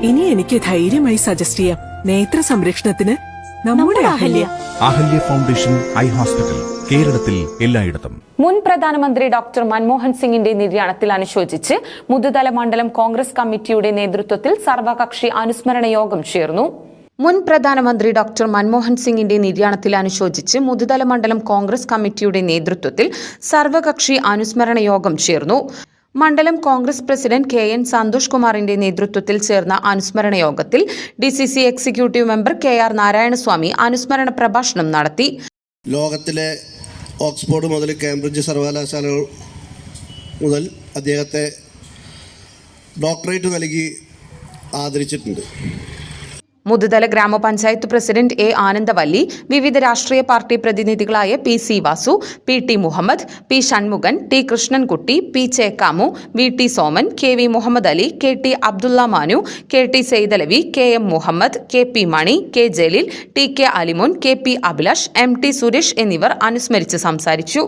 ഇനി എനിക്ക് ധൈര്യമായി സജസ്റ്റ് ചെയ്യാം. നേത്ര സംരക്ഷണത്തിന് നമ്മുടെ Ahalya. Ahalya foundation eye hospital, കേരളത്തിൽ എല്ലായിടത്തും. മുൻ പ്രധാനമന്ത്രി ഡോക്ടർ മൻമോഹൻ സിംഗിന്റെ നിര്യാണത്തിൽ അനുശോചിച്ച് മുതുതല മണ്ഡലം കോൺഗ്രസ് കമ്മിറ്റിയുടെ നേതൃത്വത്തിൽ സർവകക്ഷി അനുസ്മരണ യോഗം ചേർന്നു. മുൻ പ്രധാനമന്ത്രി ഡോക്ടർ മൻമോഹൻ സിംഗിന്റെ നിര്യാണത്തിൽ അനുശോചിച്ച് മുതുതല മണ്ഡലം കോൺഗ്രസ് കമ്മിറ്റിയുടെ നേതൃത്വത്തിൽ സർവകക്ഷി അനുസ്മരണ യോഗം ചേർന്നു. മണ്ഡലം കോൺഗ്രസ് പ്രസിഡന്റ് KN സന്തോഷ് കുമാറിന്റെ നേതൃത്വത്തിൽ ചേർന്ന അനുസ്മരണ യോഗത്തിൽ DCC executive member KR Narayanaswamy അനുസ്മരണ പ്രഭാഷണം നടത്തി. ലോകത്തിലെ ഓക്സ്ഫോർഡ് മുതൽ കേംബ്രിഡ്ജ് സർവകലാശാലകൾ മുതൽ അദ്ദേഹത്തെ ഡോക്ടറേറ്റ് നൽകി ആദരിച്ചിട്ടുണ്ട്. മുതുതല ഗ്രാമപഞ്ചായത്ത് പ്രസിഡന്റ് A ആനന്ദവല്ലി, വിവിധ രാഷ്ട്രീയ പാർട്ടി പ്രതിനിധികളായ PC Vasu, PT Muhammad, P Shanmukhan, T Krishnankutty, P Chekkamu, VT Soman, KV Muhammad Ali, KT Abdulla Manu, KT Saithalavi, KM Muhammad, KP Mani, K Jaleel, TK Alimon, KP Abhilash, MT Suresh എന്നിവർ അനുസ്മരിച്ച് സംസാരിച്ചു.